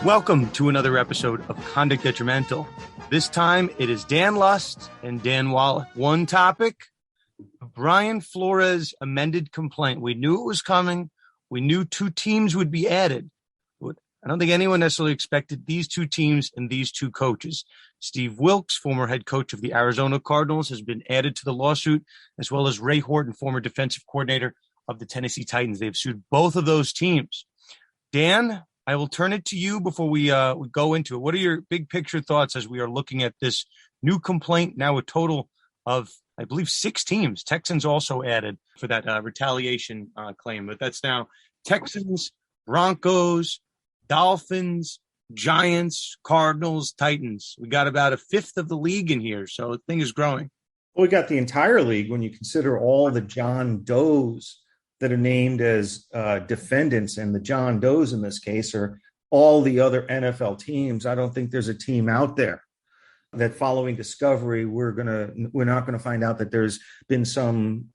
Welcome to another episode of Conduct Detrimental. This time it is Dan Lust and Dan Wallach. One topic, Brian Flores amended complaint. We knew it was coming. We knew two teams would be added. I don't think anyone necessarily expected these two teams and these two coaches. Steve Wilks, former head coach of the Arizona Cardinals, has been added to the lawsuit, as well as Ray Horton, former defensive coordinator of the Tennessee Titans. They've sued both of those teams. Dan, I will turn it to you before we go into it. What are your big picture thoughts as we are looking at this new complaint? Now a total of, I believe, 6 teams. Texans also added for that retaliation claim. But that's now Texans, Broncos, Dolphins, Giants, Cardinals, Titans. We got about a fifth of the league in here. So the thing is growing. Well, we got the entire league when you consider all the John Does that are named as defendants, and the John Does in this case are all the other NFL teams. I don't think there's a team out there that following discovery we're not gonna find out that there's been some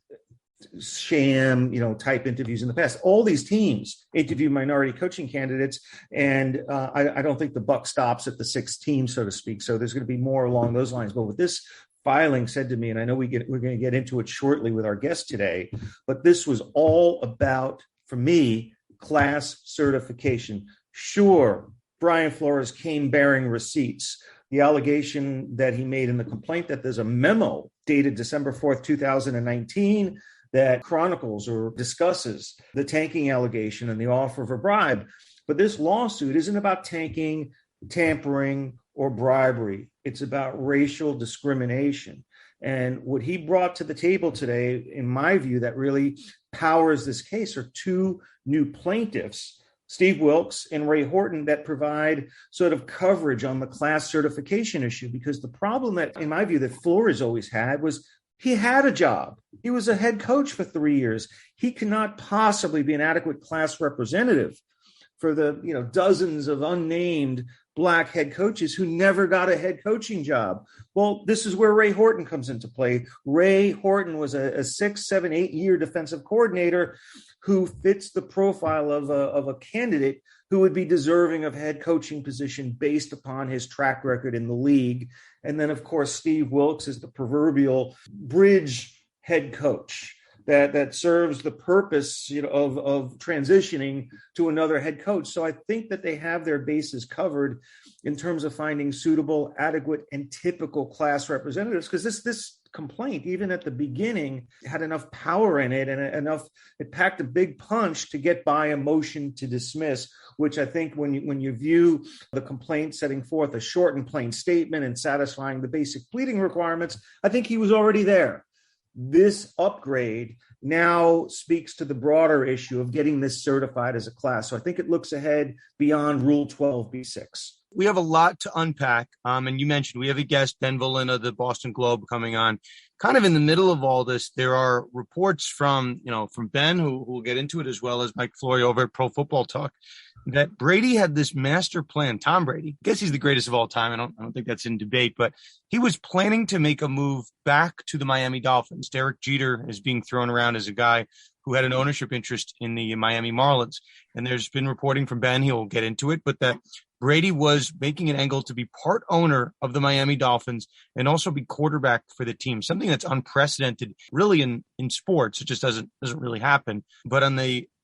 sham, type interviews in the past. All these teams interview minority coaching candidates, and I don't think the buck stops at the 6th team, so to speak. So there's going to be more along those lines. But with this filing said to me, and I know we're going to get into it shortly with our guest today, but this was all about, for me, class certification. Sure, Brian Flores came bearing receipts. The allegation that he made in the complaint that there's a memo dated December 4th, 2019, that chronicles or discusses the tanking allegation and the offer of a bribe. But this lawsuit isn't about tanking, tampering, or bribery. It's about racial discrimination. And what he brought to the table today, in my view, that really powers this case are 2 new plaintiffs, Steve Wilks and Ray Horton, that provide sort of coverage on the class certification issue. Because the problem that, in my view, that Flores always had was he had a job. He was a head coach for 3 years. He cannot possibly be an adequate class representative for the dozens of unnamed Black head coaches who never got a head coaching job. Well, this is where Ray Horton comes into play. Ray Horton was a 6, 7, 8 year defensive coordinator who fits the profile of a candidate who would be deserving of head coaching position based upon his track record in the league. And then, of course, Steve Wilks is the proverbial bridge head coach that serves the purpose of transitioning to another head coach. So I think that they have their bases covered in terms of finding suitable, adequate, and typical class representatives, because this complaint, even at the beginning, had enough power in it and it packed a big punch to get by a motion to dismiss, which I think when you view the complaint setting forth a short and plain statement and satisfying the basic pleading requirements, I think he was already there. This upgrade now speaks to the broader issue of getting this certified as a class. So I think it looks ahead beyond Rule 12b-6. We have a lot to unpack. And you mentioned we have a guest, Ben Volin of the Boston Globe, coming on. Kind of in the middle of all this, there are reports from Ben, who will get into it, as well as Mike Flory over at Pro Football Talk, that Brady had this master plan. Tom Brady, I guess he's the greatest of all time. I don't think that's in debate, but he was planning to make a move back to the Miami Dolphins. Derek Jeter is being thrown around as a guy who had an ownership interest in the Miami Marlins. And there's been reporting from Ben, he'll get into it, but that Brady was making an angle to be part owner of the Miami Dolphins and also be quarterback for the team, something that's unprecedented really in sports. It just doesn't really happen. But on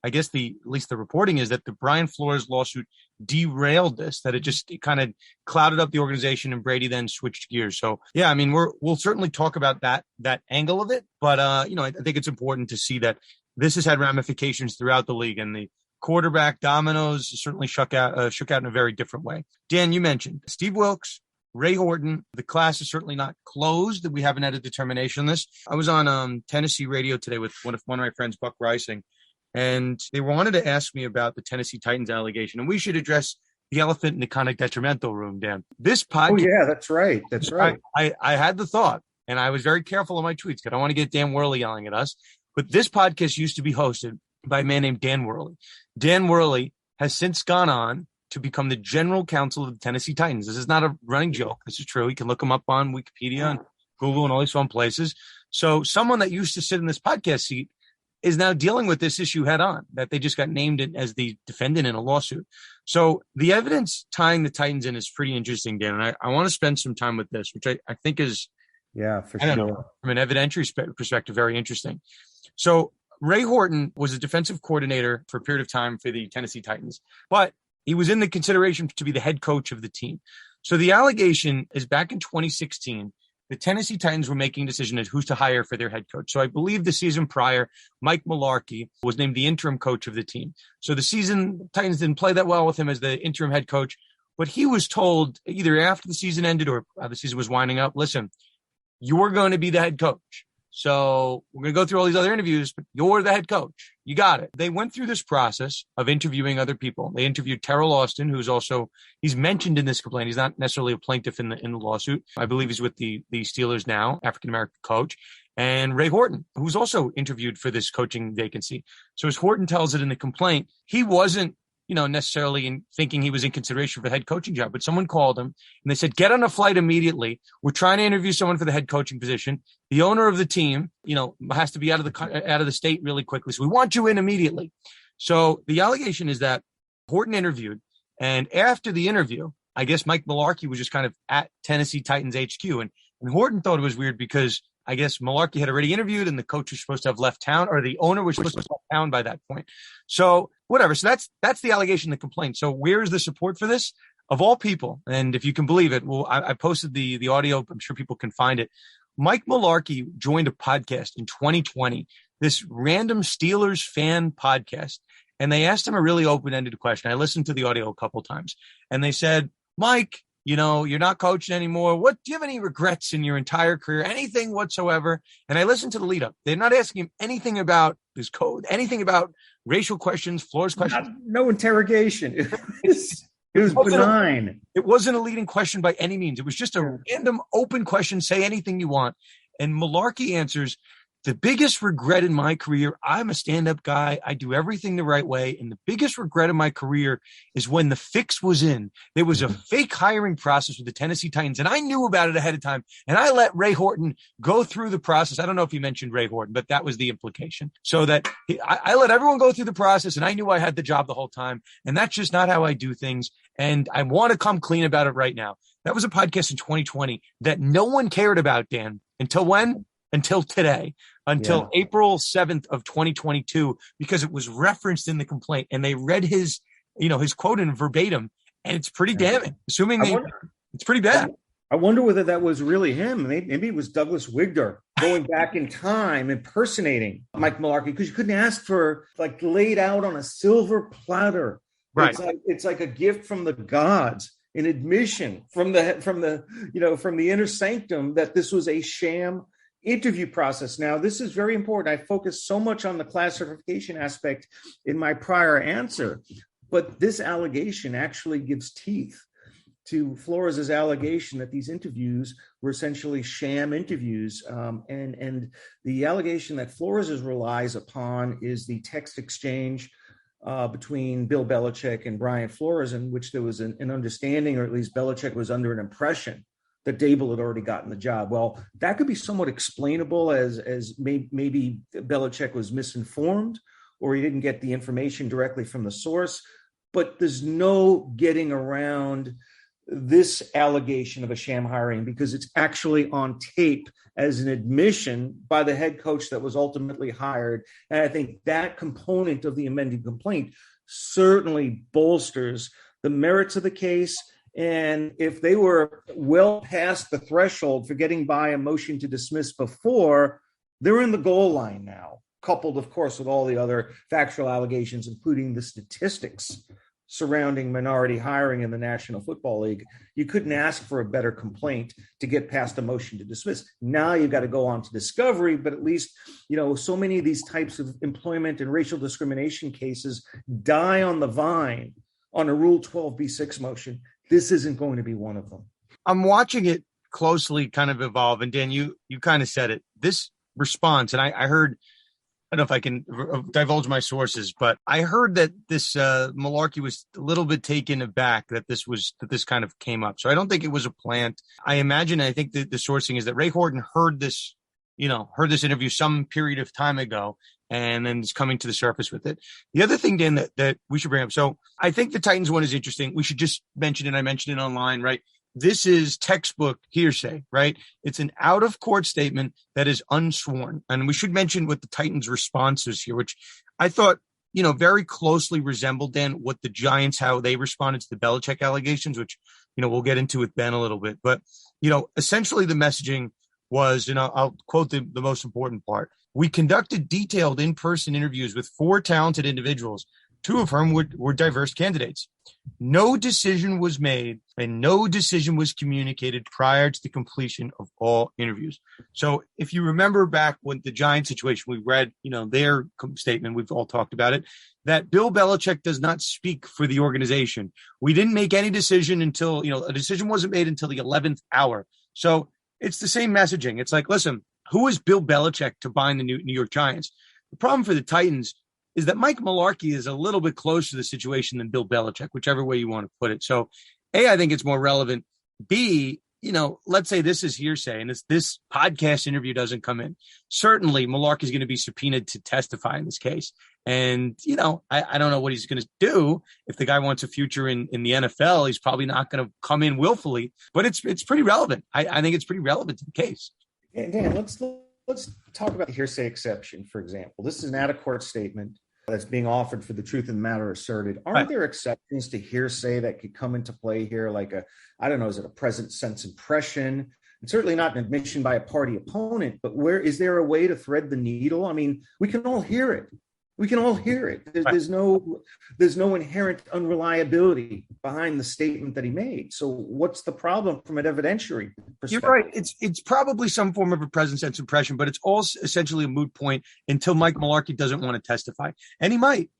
at least the reporting is that the Brian Flores lawsuit derailed this, that it kind of clouded up the organization, and Brady then switched gears. So yeah, I mean, we'll certainly talk about that angle of it. But I think it's important to see that this has had ramifications throughout the league, and the quarterback dominoes certainly shook out in a very different way. Dan, you mentioned Steve Wilks, Ray Horton. The class is certainly not closed. We haven't had a determination on this. I was on Tennessee radio today with one of my friends, Buck Reising, and they wanted to ask me about the Tennessee Titans allegation. And we should address the elephant in the conduct detrimental room, Dan. This podcast. Oh, yeah, that's right. That's right. I had the thought, and I was very careful on my tweets because I don't want to get Dan Worley yelling at us. But this podcast used to be hosted by a man named Dan Worley. Dan Worley has since gone on to become the general counsel of the Tennessee Titans. This is not a running joke. This is true. You can look him up on Wikipedia and Google and all these fun places. So someone that used to sit in this podcast seat is now dealing with this issue head on, that they just got named as the defendant in a lawsuit. So the evidence tying the Titans in is pretty interesting, Dan. And I want to spend some time with this, which I think is, for sure, from an evidentiary perspective, very interesting. So Ray Horton was a defensive coordinator for a period of time for the Tennessee Titans, but he was in the consideration to be the head coach of the team. So the allegation is back in 2016, the Tennessee Titans were making a decision as who's to hire for their head coach. So I believe the season prior, Mike Mularkey was named the interim coach of the team. So the season, Titans didn't play that well with him as the interim head coach, but he was told either after the season ended or the season was winding up, listen, you're going to be the head coach. So we're going to go through all these other interviews, but you're the head coach. You got it. They went through this process of interviewing other people. They interviewed Terrell Austin, who's also, he's mentioned in this complaint. He's not necessarily a plaintiff in the lawsuit. I believe he's with the Steelers now, African-American coach, and Ray Horton, who's also interviewed for this coaching vacancy. So as Horton tells it in the complaint, he wasn't, necessarily thinking he was in consideration for the head coaching job, but someone called him and they said, get on a flight immediately. We're trying to interview someone for the head coaching position. The owner of the team, has to be out of the state really quickly. So we want you in immediately. So the allegation is that Horton interviewed, and after the interview, I guess Mike Mularkey was just kind of at Tennessee Titans HQ. And Horton thought it was weird because I guess Mularkey had already interviewed and the coach was supposed to have left town, or the owner was supposed to have left town by that point. So whatever. So that's the allegation, the complaint. So where is the support for this? Of all people, and if you can believe it, well, I posted the audio. I'm sure people can find it. Mike Mularkey joined a podcast in 2020, this random Steelers fan podcast, and they asked him a really open-ended question. I listened to the audio a couple times, and they said, Mike, you're not coaching anymore. Do you have any regrets in your entire career? Anything whatsoever? And I listened to the lead up. They're not asking him anything about his code, anything about racial questions, Flores questions. No interrogation. It was benign. It wasn't a leading question by any means. It was just a random open question. Say anything you want. And Mularkey answers, the biggest regret in my career, I'm a stand-up guy. I do everything the right way. And the biggest regret of my career is when the fix was in. There was a fake hiring process with the Tennessee Titans, and I knew about it ahead of time. And I let Ray Horton go through the process. I don't know if he mentioned Ray Horton, but that was the implication. So that I let everyone go through the process, and I knew I had the job the whole time. And that's just not how I do things. And I want to come clean about it right now. That was a podcast in 2020 that no one cared about, Dan. Until when? Until today, until April 7th of 2022, because it was referenced in the complaint and they read his quote in verbatim, and it's pretty damning, it's pretty bad. I wonder whether that was really him. Maybe it was Douglas Wigder going back in time, impersonating Mike Mularkey, because you couldn't ask for laid out on a silver platter. Right. It's like a gift from the gods, an admission from the inner sanctum that this was a sham interview process. Now, this is very important. I focused so much on the class certification aspect in my prior answer, but this allegation actually gives teeth to Flores' allegation that these interviews were essentially sham interviews. And the allegation that Flores relies upon is the text exchange between Bill Belichick and Brian Flores, in which there was an understanding, or at least Belichick was under an impression that Dable had already gotten the job. Well, that could be somewhat explainable as maybe Belichick was misinformed, or he didn't get the information directly from the source. But there's no getting around this allegation of a sham hiring, because it's actually on tape as an admission by the head coach that was ultimately hired. And I think that component of the amended complaint certainly bolsters the merits of the case. And if they were well past the threshold for getting by a motion to dismiss before, they're in the goal line now, coupled, of course, with all the other factual allegations, including the statistics surrounding minority hiring in the National Football League. You couldn't ask for a better complaint to get past a motion to dismiss. Now you've got to go on to discovery, but at least, so many of these types of employment and racial discrimination cases die on the vine on a Rule 12b6 motion. This isn't going to be one of them. I'm watching it closely kind of evolve. And Dan, you kind of said it. This response, and I heard, I don't know if I can divulge my sources, but I heard that this Mularkey was a little bit taken aback that this kind of came up. So I don't think it was a plant. I think that the sourcing is that Ray Horton heard this interview some period of time ago and then it's coming to the surface with it. The other thing, Dan, that we should bring up. So I think the Titans one is interesting. We should just mention it. I mentioned it online, right? This is textbook hearsay, right? It's an out of court statement that is unsworn. And we should mention what the Titans' response is here, which I thought, very closely resembled, Dan, what the Giants, how they responded to the Belichick allegations, which, we'll get into with Ben a little bit. But, essentially the messaging was, I'll quote the most important part. We conducted detailed in-person interviews with 4 talented individuals, 2 of whom were diverse candidates. No decision was made and no decision was communicated prior to the completion of all interviews. So if you remember back when the Giants situation, we read, their statement, we've all talked about it, that Bill Belichick does not speak for the organization. We didn't make any decision until, a decision wasn't made until the 11th hour. So it's the same messaging. It's like, listen, who is Bill Belichick to bind the New York Giants? The problem for the Titans is that Mike Mularkey is a little bit closer to the situation than Bill Belichick, whichever way you want to put it. So, A, I think it's more relevant. B, let's say this is hearsay and this podcast interview doesn't come in. Certainly, Mularkey is going to be subpoenaed to testify in this case. And, I don't know what he's going to do. If the guy wants a future in the NFL, he's probably not going to come in willfully. But it's pretty relevant. I think it's pretty relevant to the case. And Dan, let's talk about the hearsay exception, for example. This is an out-of-court statement that's being offered for the truth of the matter asserted. Aren't there exceptions to hearsay that could come into play here? Like is it a present sense impression? It's certainly not an admission by a party opponent, but is there a way to thread the needle? I mean, we can all hear it. There's no inherent unreliability behind the statement that he made. So what's the problem from an evidentiary perspective? You're right. It's probably some form of a present sense impression, but it's all essentially a moot point until Mike Mularkey doesn't want to testify. And he might,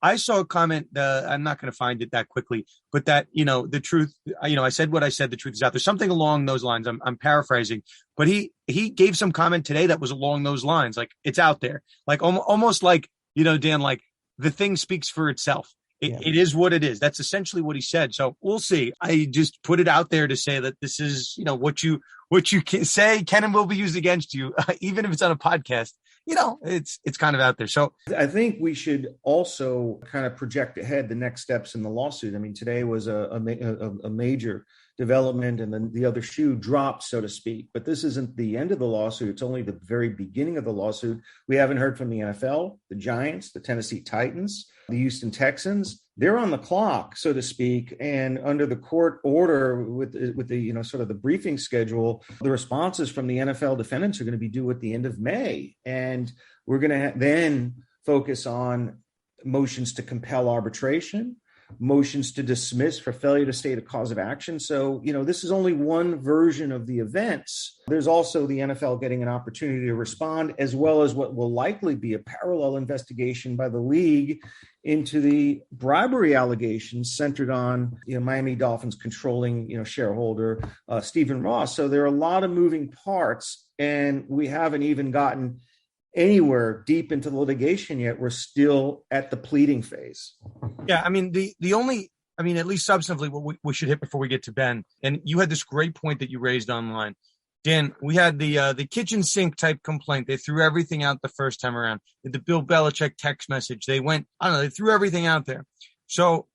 I saw a comment, I'm not going to find it that quickly, but that, the truth, I said what I said, the truth is out there. Something along those lines. I'm paraphrasing, but he gave some comment today that was along those lines. Like, it's out there, like almost like, Dan, like the thing speaks for itself. It is what it is. That's essentially what he said. So we'll see. I just put it out there to say that this is, what you can say can and will be used against you, even if it's on a podcast. It's kind of out there. So I think we should also kind of project ahead the next steps in the lawsuit. I mean, today was a major development, and then the other shoe dropped, so to speak. But this isn't the end of the lawsuit. It's only the very beginning of the lawsuit. We haven't heard from the NFL, the Giants, the Tennessee Titans, the Houston Texans. They're on the clock, so to speak, and under the court order with the sort of the briefing schedule, the responses from the NFL defendants are going to be due at the end of May, and we're going to then focus on motions to compel arbitration, motions to dismiss for failure to state a cause of action. So, this is only one version of the events. There's also the NFL getting an opportunity to respond, as well as what will likely be a parallel investigation by the league into the bribery allegations centered on, Miami Dolphins controlling, shareholder Stephen Ross. So there are a lot of moving parts, and we haven't even gotten anywhere deep into the litigation yet. We're still at the pleading phase. Yeah, I mean, the only, at least substantively, what we should hit before we get to Ben, and you had this great point that you raised online. Dan, we had the kitchen sink type complaint. They threw everything out the first time around. The Bill Belichick text message. They threw everything out there. So,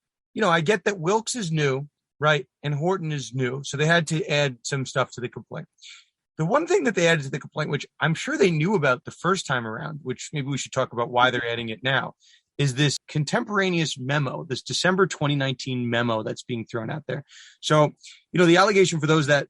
I get that Wilkes is new, right? And Horton is new. So they had to add some stuff to the complaint. The one thing that they added to the complaint, which I'm sure they knew about the first time around, which maybe we should talk about why they're adding it now, is this contemporaneous memo, this December 2019 memo that's being thrown out there. So, the allegation for those that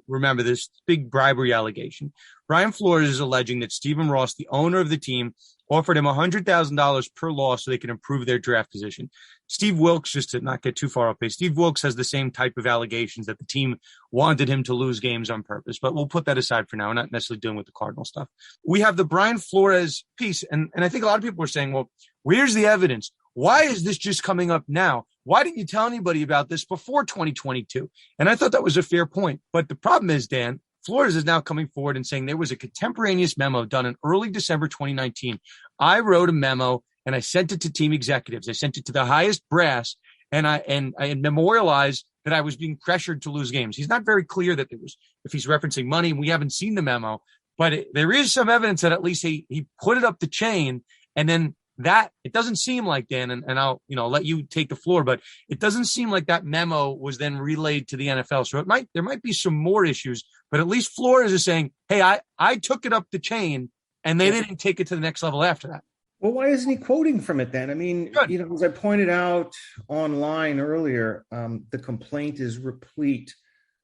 remember this big bribery allegation, Brian Flores is alleging that Stephen Ross, the owner of the team, offered him $100,000 per loss so they could improve their draft position. Steve Wilkes, just to not get too far off base, Steve Wilkes has the same type of allegations that the team wanted him to lose games on purpose, but we'll put that aside for now. We're not necessarily dealing with the Cardinal stuff. We have the Brian Flores piece, and I think a lot of people are saying, well, where's the evidence? Why is this just coming up now? Why didn't you tell anybody about this before 2022? And I thought that was a fair point. But the problem is, Dan, Flores is now coming forward and saying there was a contemporaneous memo done in early December 2019. I wrote a memo and I sent it to team executives. I sent it to the highest brass, and I memorialized that I was being pressured to lose games. He's not very clear that there was, if he's referencing money, we haven't seen the memo, But there is some evidence that at least he put it up the chain, and then that it doesn't seem like, Dan, and I'll let you take the floor, but it doesn't seem like that memo was then relayed to the NFL. So there might be some more issues, but at least Flores is saying, hey, I took it up the chain, and they didn't take it to the next level after that. Well, why isn't he quoting from it then? I mean, as I pointed out online earlier, the complaint is replete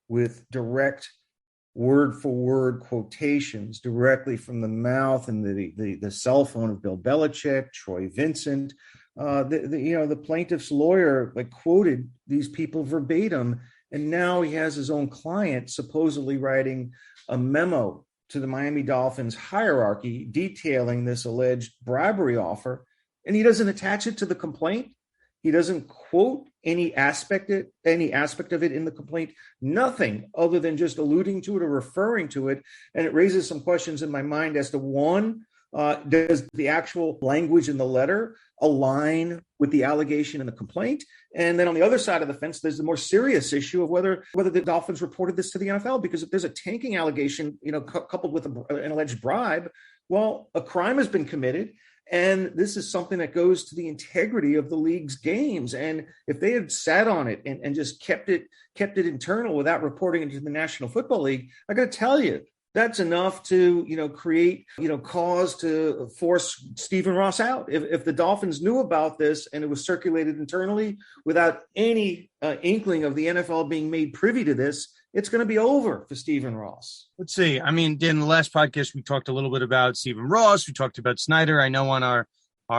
with direct word-for-word quotations directly from the mouth and the cell phone of Bill Belichick, Troy Vincent. The plaintiff's lawyer quoted these people verbatim, and now he has his own client supposedly writing a memo to the Miami Dolphins hierarchy detailing this alleged bribery offer, and he doesn't attach it to the complaint. He doesn't quote any aspect of it in the complaint, nothing other than just alluding to it or referring to it. And it raises some questions in my mind as to, one, does the actual language in the letter align with the allegation in the complaint? And then on the other side of the fence, there's the more serious issue of whether the Dolphins reported this to the NFL, because if there's a tanking allegation, coupled with an alleged bribe, well, a crime has been committed. And this is something that goes to the integrity of the league's games. And if they had sat on it and just kept it internal without reporting it to the National Football League, I got to tell you, that's enough to, create, cause to force Stephen Ross out. If the Dolphins knew about this and it was circulated internally without any inkling of the NFL being made privy to this, it's going to be over for Stephen Ross. Let's see. I mean, in the last podcast, we talked a little bit about Stephen Ross. We talked about Snyder. I know on our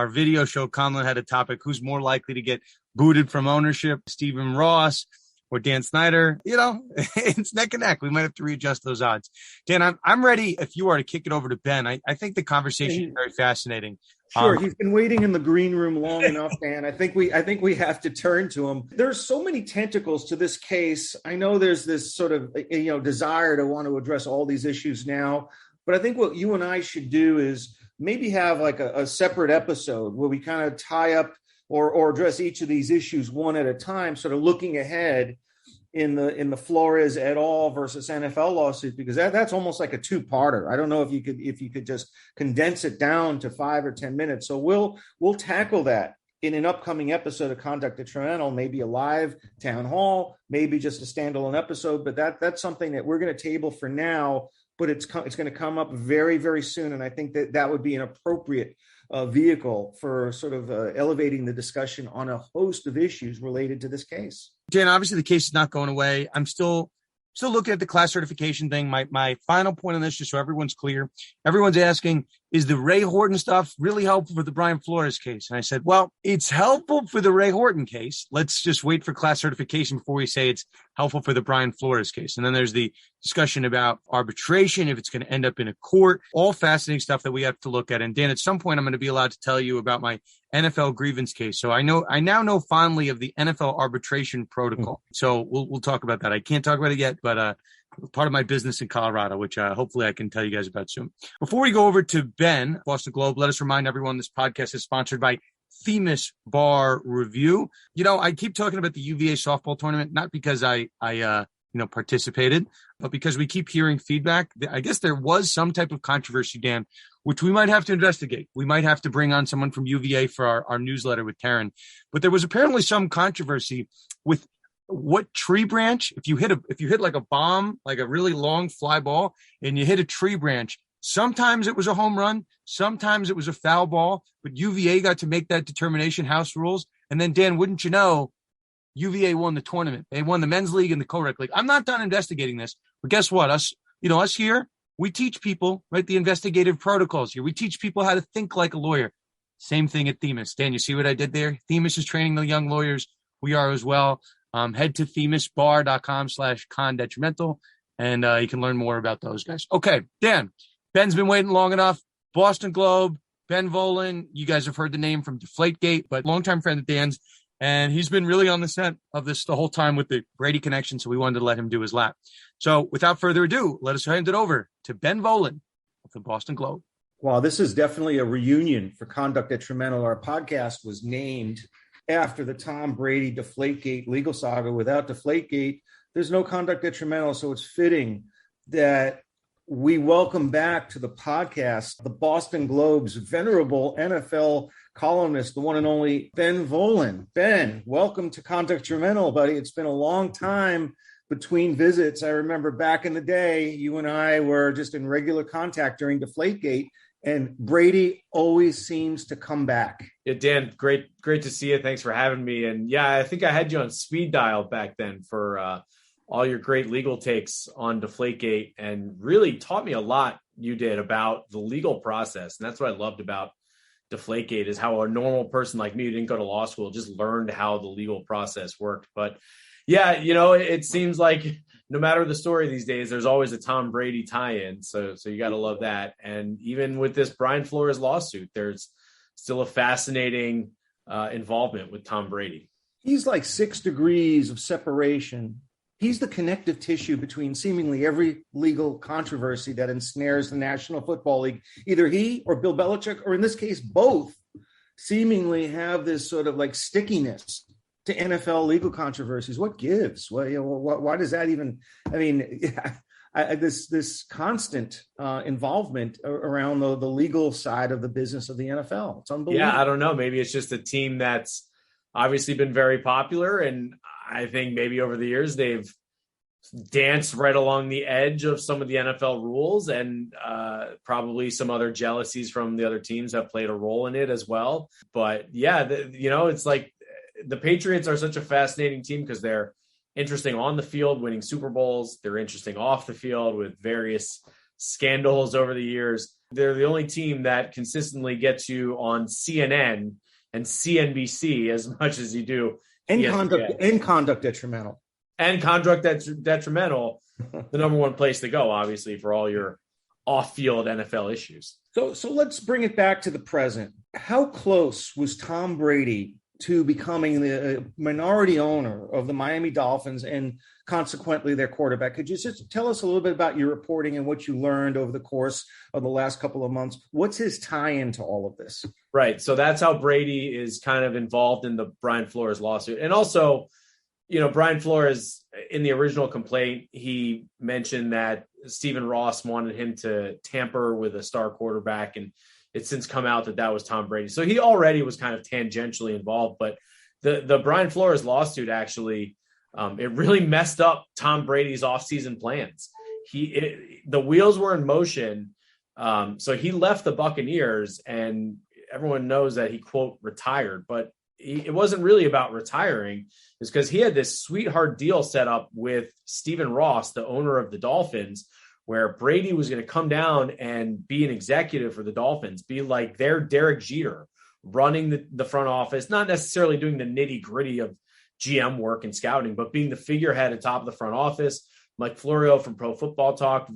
video show, Conlon had a topic, who's more likely to get booted from ownership, Stephen Ross or Dan Snyder. It's neck and neck. We might have to readjust those odds. Dan, I'm ready, if you are, to kick it over to Ben. I think the conversation is very fascinating. Sure, he's been waiting in the green room long enough, Dan. I think we have to turn to him. There's so many tentacles to this case. I know there's this sort of desire to want to address all these issues now, but I think what you and I should do is maybe have a separate episode where we kind of tie up or address each of these issues one at a time, sort of looking ahead in the Flores et al. Versus NFL lawsuit, because that's almost like a two-parter. I don't know if you could just condense it down to 5 or 10 minutes. So we'll tackle that in an upcoming episode of Conduct Detrimental, maybe a live town hall, maybe just a standalone episode. But that's something that we're going to table for now. But it's going to come up very, very soon, and I think that would be an appropriate vehicle for sort of elevating the discussion on a host of issues related to this case. Dan, obviously the case is not going away. I'm still looking at the class certification thing. My final point on this, just so everyone's clear, everyone's asking, is the Ray Horton stuff really helpful for the Brian Flores case? And I said, well, it's helpful for the Ray Horton case. Let's just wait for class certification before we say it's helpful for the Brian Flores case. And then there's the discussion about arbitration, if it's going to end up in a court, all fascinating stuff that we have to look at. And Dan, at some point, I'm going to be allowed to tell you about my NFL grievance case. So I now know fondly of the NFL arbitration protocol. So we'll talk about that. I can't talk about it yet, but part of my business in Colorado, which hopefully I can tell you guys about soon. Before we go over to Ben, Boston Globe, let us remind everyone this podcast is sponsored by Themis Bar Review. I keep talking about the UVA softball tournament, not because I participated, but because we keep hearing feedback. I guess there was some type of controversy, Dan, which we might have to investigate. We might have to bring on someone from UVA for our newsletter with Taryn. But there was apparently some controversy with what tree branch, if you hit like a bomb, like a really long fly ball, and you hit a tree branch, sometimes it was a home run, sometimes it was a foul ball, but UVA got to make that determination, house rules. And then, Dan, wouldn't you know, UVA won the tournament. They won the men's league and the co-rec league. I'm not done investigating this, but guess what? Us here, we teach people, right, the investigative protocols here. We teach people how to think like a lawyer. Same thing at Themis. Dan, you see what I did there? Themis is training the young lawyers. We are as well. Head to themisbar.com/condetrimental, and you can learn more about those guys. Okay, Dan, Ben's been waiting long enough. Boston Globe, Ben Volin, you guys have heard the name from Deflategate, but longtime friend of Dan's, and he's been really on the set of this the whole time with the Brady connection, so we wanted to let him do his lap. So without further ado, let us hand it over to Ben Volin of the Boston Globe. Wow, this is definitely a reunion for Conduct Detrimental. Our podcast was named after the Tom Brady Deflategate legal saga. Without Deflategate, there's no Conduct Detrimental, so it's fitting that we welcome back to the podcast the Boston Globe's venerable NFL columnist, the one and only Ben Volin. Ben, welcome to Conduct Instrumental, buddy. It's been a long time between visits. I remember back in the day, you and I were just in regular contact during Deflategate, and Brady always seems to come back. Yeah, Dan, great to see you. Thanks for having me. And yeah, I think I had you on speed dial back then for all your great legal takes on Deflategate, and really taught me a lot, you did, about the legal process. And that's what I loved about Deflategate, is how a normal person like me who didn't go to law school just learned how the legal process worked. But yeah, it seems like no matter the story these days, there's always a Tom Brady tie-in. So you got to love that. And even with this Brian Flores lawsuit, there's still a fascinating involvement with Tom Brady. He's like 6 degrees of separation. He's the connective tissue between seemingly every legal controversy that ensnares the National Football League. Either he or Bill Belichick, or in this case, both, seemingly have this sort of like stickiness to NFL legal controversies. What gives? Why does that even? I mean, this constant involvement around the legal side of the business of the NFL. It's unbelievable. Yeah, I don't know. Maybe it's just a team that's obviously been very popular, and I think maybe over the years they've danced right along the edge of some of the NFL rules, and probably some other jealousies from the other teams have played a role in it as well. But yeah, it's like the Patriots are such a fascinating team because they're interesting on the field, winning Super Bowls. They're interesting off the field with various scandals over the years. They're the only team that consistently gets you on CNN and CNBC as much as you do. And conduct detrimental. And conduct that's detrimental, the number one place to go, obviously, for all your off-field NFL issues. So let's bring it back to the present. How close was Tom Brady to becoming the minority owner of the Miami Dolphins and consequently their quarterback? Could you just tell us a little bit about your reporting and what you learned over the course of the last couple of months? What's his tie-in to all of this? Right. So that's how Brady is kind of involved in the Brian Flores lawsuit. And also, Brian Flores, in the original complaint, he mentioned that Stephen Ross wanted him to tamper with a star quarterback, and it's since come out that was Tom Brady. So he already was kind of tangentially involved, but the Brian Flores lawsuit actually, it really messed up Tom Brady's offseason plans. The wheels were in motion. So he left the Buccaneers, and everyone knows that he, quote, retired, but it wasn't really about retiring. It's because he had this sweetheart deal set up with Stephen Ross, the owner of the Dolphins, where Brady was going to come down and be an executive for the Dolphins, be like their Derek Jeter, running the front office, not necessarily doing the nitty gritty of GM work and scouting, but being the figurehead at top of the front office. Mike Florio from Pro Football Talk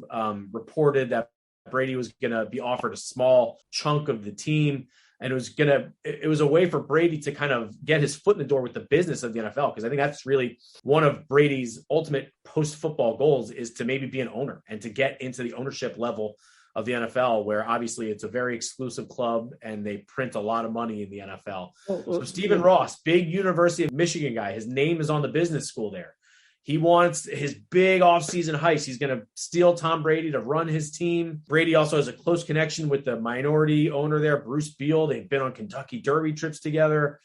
reported that Brady was going to be offered a small chunk of the team. And it was a way for Brady to kind of get his foot in the door with the business of the NFL. Because I think that's really one of Brady's ultimate post-football goals, is to maybe be an owner and to get into the ownership level of the NFL, where obviously it's a very exclusive club and they print a lot of money in the NFL. So Stephen Ross, big University of Michigan guy, his name is on the business school there. He wants his big offseason heist. He's going to steal Tom Brady to run his team. Brady also has a close connection with the minority owner there, Bruce Beal. They've been on Kentucky Derby trips together.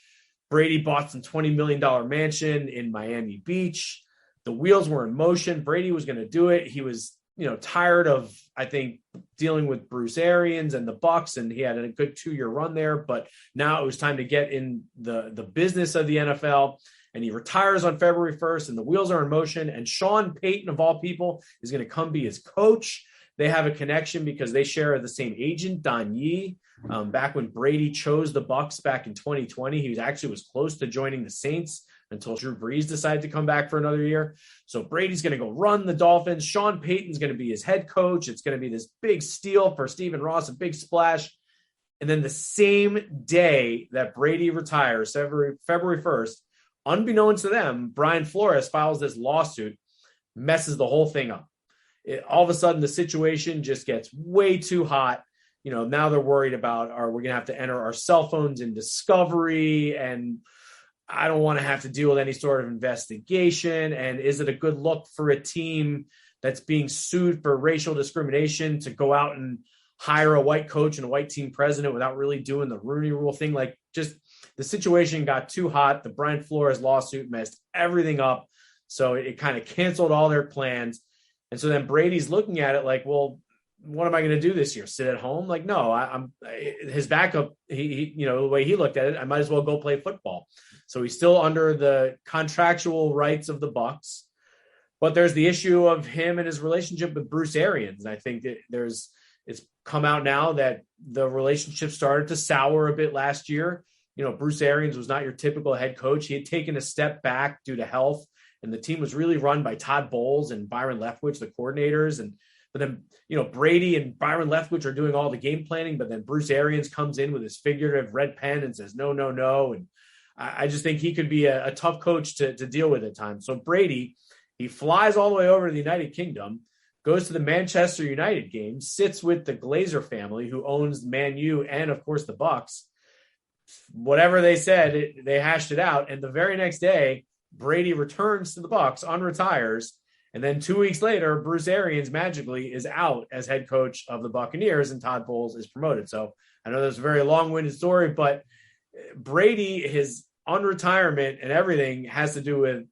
Brady bought some $20 million mansion in Miami Beach. The wheels were in motion. Brady was going to do it. He was, tired of, I think, dealing with Bruce Arians and the Bucs, and he had a good 2-year run there. But now it was time to get in the business of the NFL. And he retires on February 1st, and the wheels are in motion. And Sean Payton, of all people, is going to come be his coach. They have a connection because they share the same agent, Don Yee. Back when Brady chose the Bucs back in 2020, he was close to joining the Saints until Drew Brees decided to come back for another year. So Brady's going to go run the Dolphins. Sean Payton's going to be his head coach. It's going to be this big steal for Stephen Ross, a big splash. And then the same day that Brady retires, February 1st, unbeknownst to them, Brian Flores files this lawsuit, messes the whole thing up. All of a sudden, the situation just gets way too hot. Now they're worried about, are we going to have to enter our cell phones in discovery? And I don't want to have to deal with any sort of investigation. And is it a good look for a team that's being sued for racial discrimination to go out and hire a white coach and a white team president without really doing the Rooney Rule thing. Like, just the situation got too hot. The Brian Flores lawsuit messed everything up. So it kind of canceled all their plans. And so then Brady's looking at it like, well, what am I going to do this year? Sit at home? Like, no, I'm his backup. He, the way he looked at it, I might as well go play football. So he's still under the contractual rights of the Bucs, but there's the issue of him and his relationship with Bruce Arians. And I think that it's come out now that the relationship started to sour a bit last year. Bruce Arians was not your typical head coach. He had taken a step back due to health, and the team was really run by Todd Bowles and Byron Leftwich, the coordinators. But then, Brady and Byron Leftwich are doing all the game planning, but then Bruce Arians comes in with his figurative red pen and says, no, no, no. And I just think he could be a tough coach to deal with at times. So Brady, he flies all the way over to the United Kingdom, goes to the Manchester United game, sits with the Glazer family who owns Man U and, of course, the Bucs. Whatever they said, they hashed it out. And the very next day, Brady returns to the Bucs, unretires. And then 2 weeks later, Bruce Arians magically is out as head coach of the Buccaneers, and Todd Bowles is promoted. So I know that's a very long-winded story, but Brady, his unretirement and everything has to do with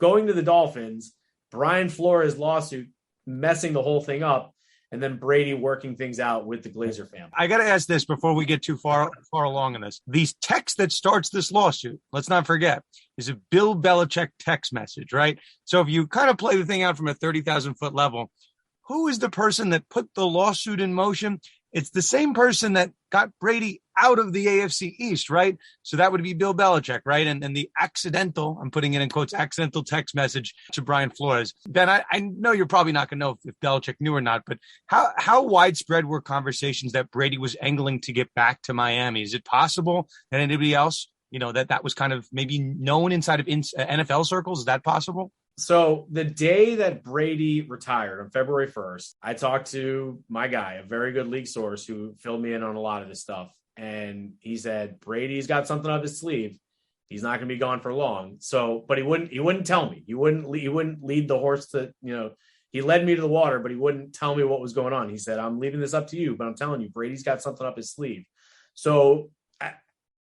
going to the Dolphins, Brian Flores lawsuit messing the whole thing up, and then Brady working things out with the Glazer family. I got to ask this before we get too far along in this. These text that starts this lawsuit, let's not forget, is a Bill Belichick text message, right? So if you kind of play the thing out from a 30,000-foot level, who is the person that put the lawsuit in motion? It's the same person that got Brady out of the AFC East, right? So that would be Bill Belichick, right? And the accidental, I'm putting it in quotes, accidental text message to Brian Flores. Ben, I know you're probably not going to know if Belichick knew or not, but how widespread were conversations that Brady was angling to get back to Miami? Is it possible that anybody else, that was kind of maybe known inside of NFL circles? Is that possible? So the day that Brady retired on February 1st, I talked to my guy, a very good league source who filled me in on a lot of this stuff. And he said, Brady's got something up his sleeve. He's not going to be gone for long. So, but he wouldn't tell me. He wouldn't lead the horse to, he led me to the water, but he wouldn't tell me what was going on. He said, I'm leaving this up to you, but I'm telling you, Brady's got something up his sleeve. So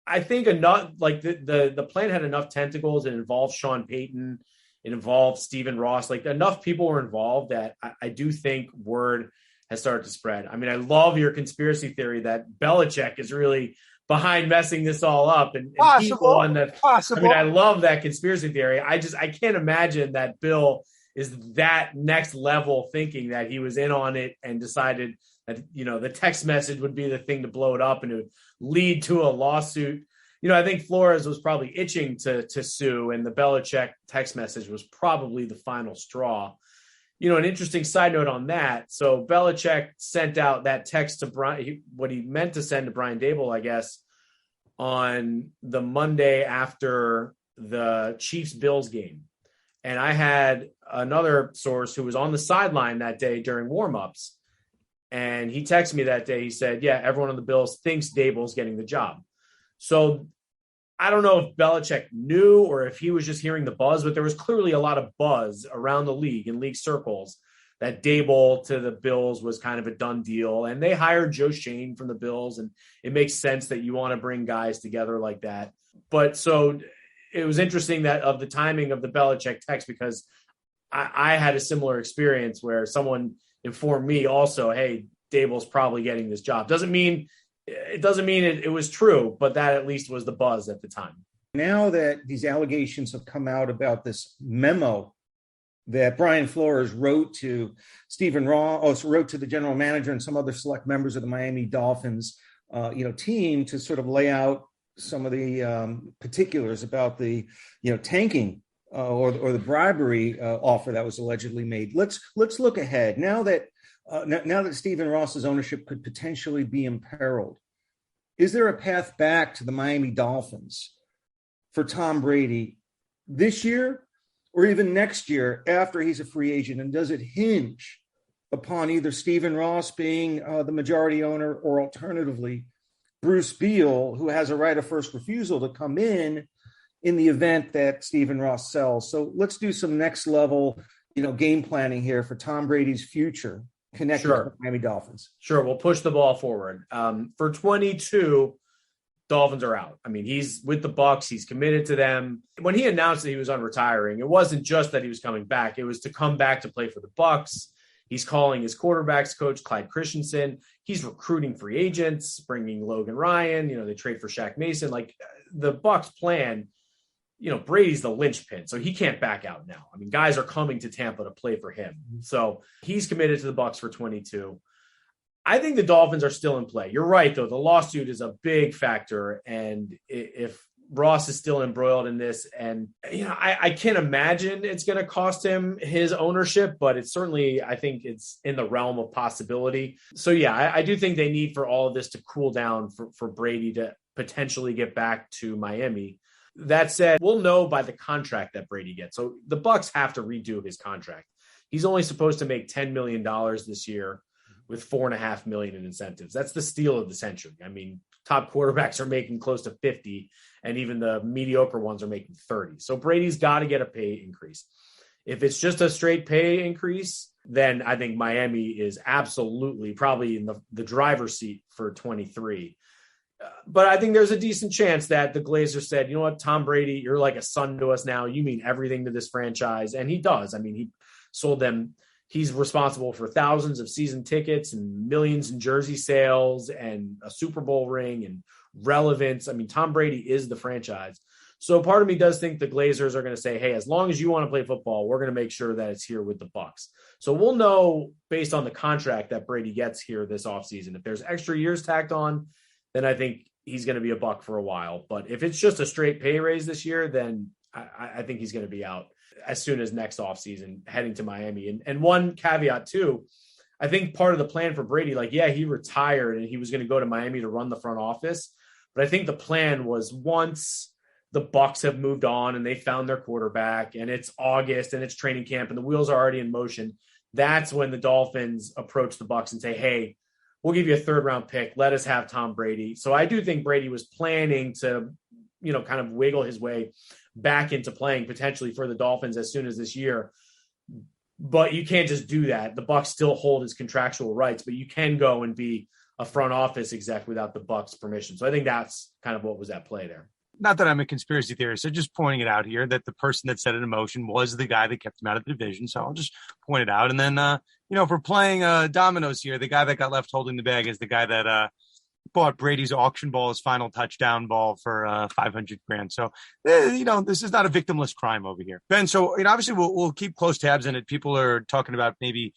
I think enough, like the plan had enough tentacles. It involved Sean Payton. It involved Stephen Ross. Like, enough people were involved that I do think word has started to spread. I mean, I love your conspiracy theory that Belichick is really behind messing this all up. And people on that. Possible. I mean, I love that conspiracy theory. I can't imagine that Bill is that next level thinking that he was in on it and decided that, the text message would be the thing to blow it up and it would lead to a lawsuit. I think Flores was probably itching to sue, and the Belichick text message was probably the final straw. An interesting side note on that. So Belichick sent out that text to Brian, what he meant to send to Brian Daboll, I guess, on the Monday after the Chiefs-Bills game. And I had another source who was on the sideline that day during warmups, and he texted me that day. He said, yeah, everyone on the Bills thinks Daboll's getting the job. So I don't know if Belichick knew or if he was just hearing the buzz, but there was clearly a lot of buzz around the league in league circles that Daboll to the Bills was kind of a done deal. And they hired Joe Shane from the Bills, and it makes sense that you want to bring guys together like that. But so it was interesting that of the timing of the Belichick text, because I had a similar experience where someone informed me also, hey, Daboll's probably getting this job. It doesn't mean it was true, but that at least was the buzz at the time. Now that these allegations have come out about this memo that Brian Flores wrote to Stephen Ross, wrote to the general manager and some other select members of the Miami Dolphins, team to sort of lay out some of the particulars about the, tanking or the bribery offer that was allegedly made. Let's look ahead now that Stephen Ross's ownership could potentially be imperiled. Is there a path back to the Miami Dolphins for Tom Brady this year or even next year after he's a free agent? And does it hinge upon either Stephen Ross being the majority owner or alternatively Bruce Beal, who has a right of first refusal to come in the event that Stephen Ross sells? So let's do some next level game planning here for Tom Brady's future connected to the Miami Dolphins? Sure. We'll push the ball forward. For 22, Dolphins are out. I mean, he's with the Bucs. He's committed to them. When he announced that he was unretiring, it wasn't just that he was coming back. It was to come back to play for the Bucs. He's calling his quarterbacks coach, Clyde Christensen. He's recruiting free agents, bringing Logan Ryan. They trade for Shaq Mason. Like the Bucs plan, Brady's the linchpin, so he can't back out now. I mean, guys are coming to Tampa to play for him. So he's committed to the Bucs for 22. I think the Dolphins are still in play. You're right, though. The lawsuit is a big factor. And if Ross is still embroiled in this, and I can't imagine it's going to cost him his ownership, but it's certainly, I think it's in the realm of possibility. So yeah, I do think they need for all of this to cool down for Brady to potentially get back to Miami. That said, we'll know by the contract that Brady gets. So the Bucs have to redo his contract. He's only supposed to make $10 million this year with $4.5 million in incentives. That's the steal of the century. I mean, top quarterbacks are making close to 50, and even the mediocre ones are making 30. So Brady's got to get a pay increase. If it's just a straight pay increase, then I think Miami is absolutely probably in the driver's seat for 23. But I think there's a decent chance that the Glazers said, you know what, Tom Brady, you're like a son to us now. You mean everything to this franchise. And he does. I mean, he sold them. He's responsible for thousands of season tickets and millions in jersey sales and a Super Bowl ring and relevance. I mean, Tom Brady is the franchise. So part of me does think the Glazers are going to say, hey, as long as you want to play football, we're going to make sure that it's here with the Bucs. So we'll know based on the contract that Brady gets here this offseason. If there's extra years tacked on, then I think he's going to be a Buck for a while. But if it's just a straight pay raise this year, then I think he's going to be out as soon as next offseason heading to Miami. And one caveat too, I think part of the plan for Brady, he retired and he was going to go to Miami to run the front office. But I think the plan was once the Bucs have moved on and they found their quarterback and it's August and it's training camp and the wheels are already in motion, that's when the Dolphins approach the Bucs and say, hey, we'll give you a 3rd round pick. Let us have Tom Brady. So I do think Brady was planning to, kind of wiggle his way back into playing potentially for the Dolphins as soon as this year. But you can't just do that. The Bucs still hold his contractual rights, but you can go and be a front office exec without the Bucs' permission. So I think that's kind of what was at play there. Not that I'm a conspiracy theorist, so just pointing it out here that the person that set it in motion was the guy that kept him out of the division. So I'll just point it out. And then, if we're playing dominoes here, the guy that got left holding the bag is the guy that bought Brady's auction ball, his final touchdown ball for $500,000. So, this is not a victimless crime over here. Ben, so obviously we'll keep close tabs on it. People are talking about maybe,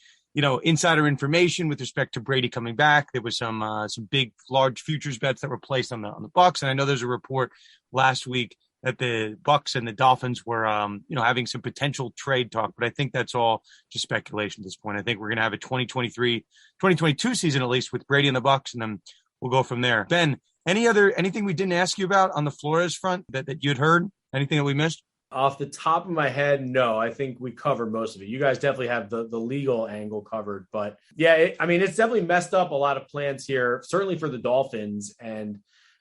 insider information with respect to Brady coming back. There was some big, large futures bets that were placed on the Bucs. And I know there's a report last week that the Bucs and the Dolphins were, having some potential trade talk, but I think that's all just speculation at this point. I think we're going to have a 2022 season, at least with Brady and the Bucs, and then we'll go from there. Ben, anything we didn't ask you about on the Flores front that you'd heard? Anything that we missed? Off the top of my head, no. I think we covered most of it. You guys definitely have the legal angle covered, but yeah, it's definitely messed up a lot of plans here, certainly for the Dolphins. And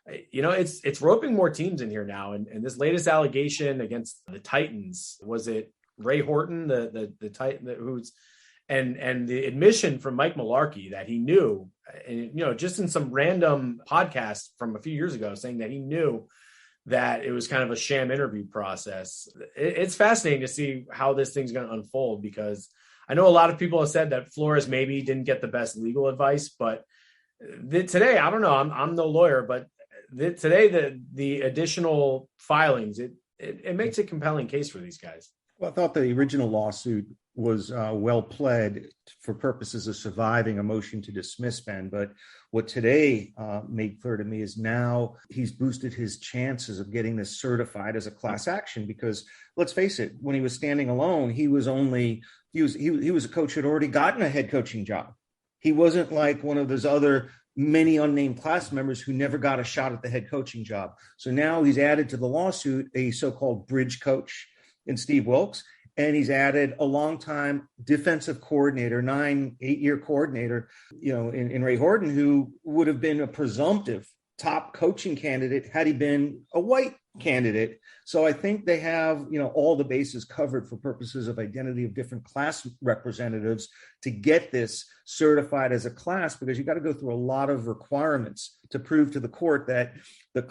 it's roping more teams in here now. And this latest allegation against the Titans, was it Ray Horton, the Titan who's and the admission from Mike Mularkey that he knew, and just in some random podcast from a few years ago, saying that he knew that it was kind of a sham interview process. It's fascinating to see how this thing's going to unfold, because I know a lot of people have said that Flores maybe didn't get the best legal advice, but today, I don't know, I'm no lawyer, but today the additional filings, it makes a compelling case for these guys. Well, I thought the original lawsuit was well pled for purposes of surviving a motion to dismiss, Ben. But what today made clear to me is now he's boosted his chances of getting this certified as a class action, because let's face it, when he was standing alone, he was a coach who had already gotten a head coaching job. He wasn't like one of those other many unnamed class members who never got a shot at the head coaching job. So now he's added to the lawsuit a so-called bridge coach in Steve Wilkes. And he's added a longtime defensive coordinator, 8-year coordinator, in Ray Horton, who would have been a presumptive top coaching candidate had he been a white candidate. So I think they have, all the bases covered for purposes of identity of different class representatives to get this certified as a class, because you got to go through a lot of requirements to prove to the court that the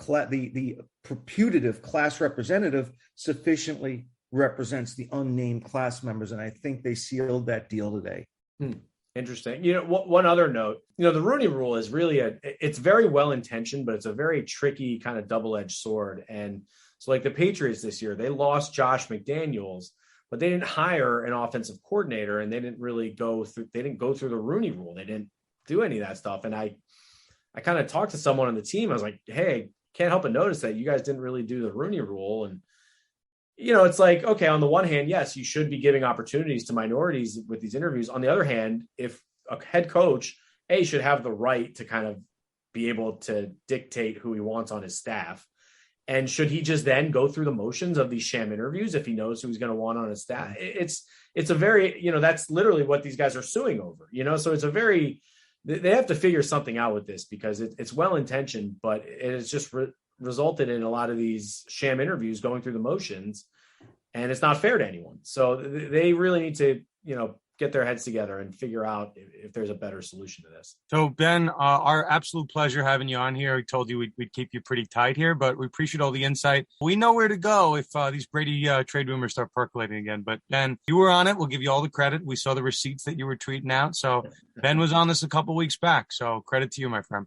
putative class representative sufficiently represents the unnamed class members. And I think they sealed that deal today. Interesting. One other note, the Rooney Rule is really it's very well intentioned, but it's a very tricky kind of double-edged sword. And so like the Patriots this year, they lost Josh McDaniels, but they didn't hire an offensive coordinator, and they didn't really go through the Rooney Rule. They didn't do any of that stuff. And I kind of talked to someone on the team. I was like, hey, can't help but notice that you guys didn't really do the Rooney Rule. And it's like, okay, on the one hand, yes, you should be giving opportunities to minorities with these interviews. On the other hand, if a head coach, should have the right to kind of be able to dictate who he wants on his staff. And should he just then go through the motions of these sham interviews if he knows who he's going to want on his staff? It's a very, that's literally what these guys are suing over, so it's they have to figure something out with this, because it's well-intentioned, but it's just resulted in a lot of these sham interviews going through the motions, and it's not fair to anyone. So they really need to, get their heads together and figure out if there's a better solution to this. So Ben, our absolute pleasure having you on here. We told you we'd keep you pretty tight here, but we appreciate all the insight. We know where to go if these Brady trade rumors start percolating again. But Ben, you were on it. We'll give you all the credit. We saw the receipts that you were tweeting out. So Ben was on this a couple weeks back. So credit to you, my friend.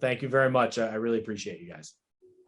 Thank you very much. I really appreciate you guys.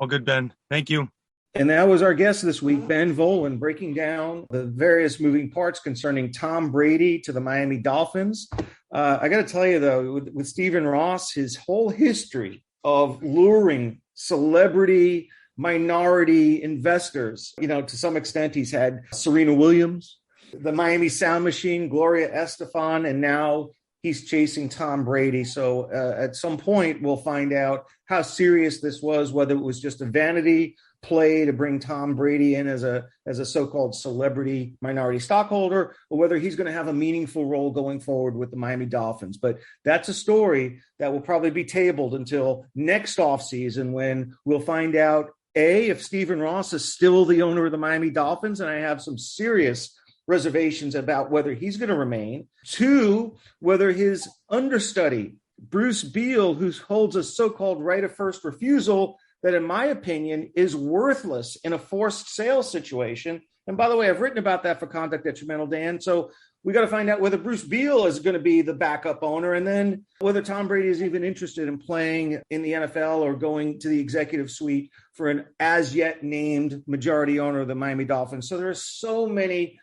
All good, Ben. Thank you. And that was our guest this week, Ben Volin, breaking down the various moving parts concerning Tom Brady to the Miami Dolphins. I got to tell you, though, with Stephen Ross, his whole history of luring celebrity minority investors, to some extent, he's had Serena Williams, the Miami Sound Machine, Gloria Estefan, and now he's chasing Tom Brady. So at some point, we'll find out how serious this was, whether it was just a vanity play to bring Tom Brady in as a so-called celebrity minority stockholder, or whether he's going to have a meaningful role going forward with the Miami Dolphins. But that's a story that will probably be tabled until next offseason, when we'll find out, if Stephen Ross is still the owner of the Miami Dolphins, and I have some serious reservations about whether he's going to remain. 2, whether his understudy, Bruce Beal, who holds a so-called right of first refusal, that in my opinion is worthless in a forced sale situation. And by the way, I've written about that for Conduct Detrimental, Dan. So we got to find out whether Bruce Beal is going to be the backup owner, and then whether Tom Brady is even interested in playing in the NFL or going to the executive suite for an as yet named majority owner of the Miami Dolphins. So there are so many,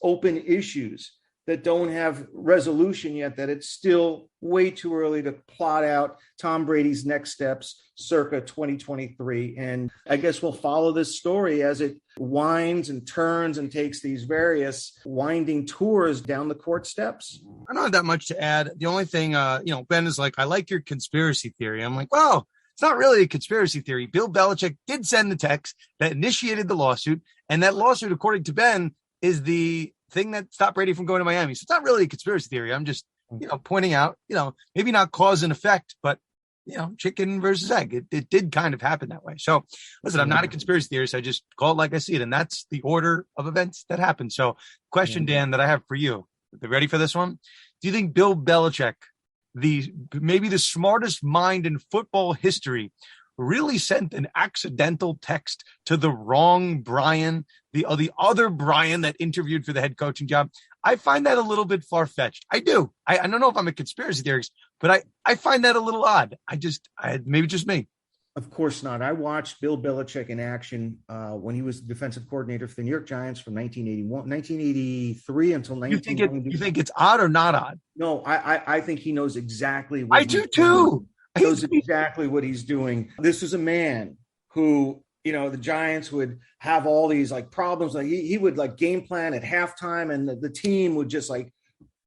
open issues that don't have resolution yet, that it's still way too early to plot out Tom Brady's next steps circa 2023. And I guess we'll follow this story as it winds and turns and takes these various winding tours down the court steps. I don't have that much to add. The only thing, Ben is like, I like your conspiracy theory. I'm like, well, it's not really a conspiracy theory. Bill Belichick did send the text that initiated the lawsuit. And that lawsuit, according to Ben, is the thing that stopped Brady from going to Miami. So it's not really a conspiracy theory. I'm just, pointing out, maybe not cause and effect, but, chicken versus egg. It did kind of happen that way. So listen, I'm not a conspiracy theorist. I just call it like I see it. And that's the order of events that happened. So Dan, that I have for you. Are you ready for this one? Do you think Bill Belichick, maybe the smartest mind in football history, really sent an accidental text to the wrong Brian, the other Brian that interviewed for the head coaching job? I find that a little bit far-fetched. I do. I don't know if I'm a conspiracy theorist, but I find that a little odd. Maybe just me. Of course not. I watched Bill Belichick in action when he was the defensive coordinator for the New York Giants from 1983 until 1990. You think it's odd or not odd? No, I think he knows exactly what I do too. He knows exactly what he's doing. This is a man who, the Giants would have all these problems. He would game plan at halftime, and the team would just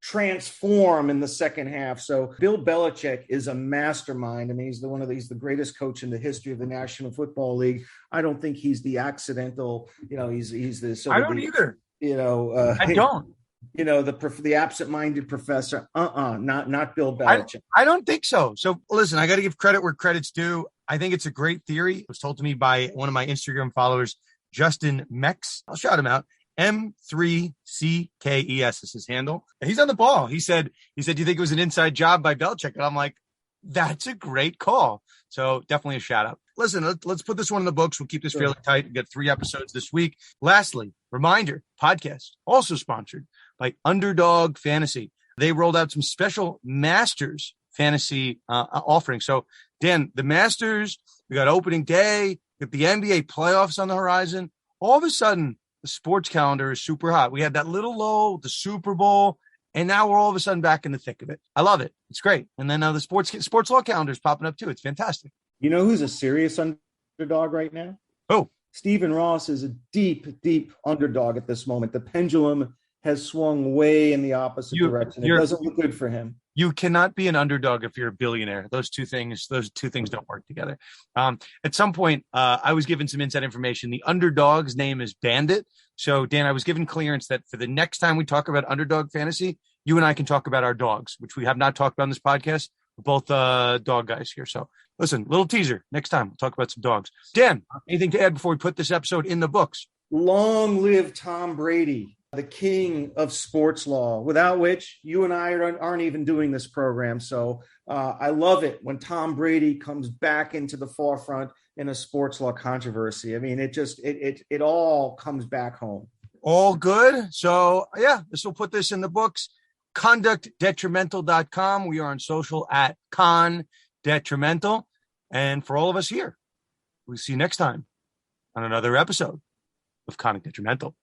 transform in the second half. So Bill Belichick is a mastermind. I mean, he's the greatest coach in the history of the National Football League. I don't think he's the accidental, he's the I don't either. I don't. The absent-minded professor. Not Bill Belichick. I don't think so. So listen, I got to give credit where credit's due. I think it's a great theory. It was told to me by one of my Instagram followers, Justin Mex. I'll shout him out. M3CKES is his handle. And he's on the ball. He said, do you think it was an inside job by Belichick? And I'm like, that's a great call. So definitely a shout out. Listen, let's put this one in the books. We'll keep this fairly tight. We'll get 3 episodes this week. Lastly, reminder, podcast also sponsored by Underdog Fantasy. They rolled out some special Masters fantasy offerings. So Dan, the Masters, we got opening day, we got the NBA playoffs on the horizon. All of a sudden, the sports calendar is super hot. We had that little low, the Super Bowl, and now we're all of a sudden back in the thick of it. I love it. It's great. And then the sports law calendar is popping up too. It's fantastic. You know who's a serious underdog right now? Oh, Stephen Ross is a deep, deep underdog at this moment. The pendulum has swung way in the opposite direction. It doesn't look good for him. You cannot be an underdog if you're a billionaire. Those two things don't work together. At some point, I was given some inside information. The underdog's name is Bandit. So, Dan, I was given clearance that for the next time we talk about underdog fantasy, you and I can talk about our dogs, which we have not talked about on this podcast. We're both dog guys here. So, listen, little teaser. Next time, we'll talk about some dogs. Dan, anything to add before we put this episode in the books? Long live Tom Brady, the king of sports law, without which you and I aren't even doing this program. So I love it when Tom Brady comes back into the forefront in a sports law controversy. I mean, it all comes back home. All good. So, yeah, this will put this in the books. ConductDetrimental.com. We are on social at ConDetrimental. And for all of us here, we'll see you next time on another episode of Conduct Detrimental.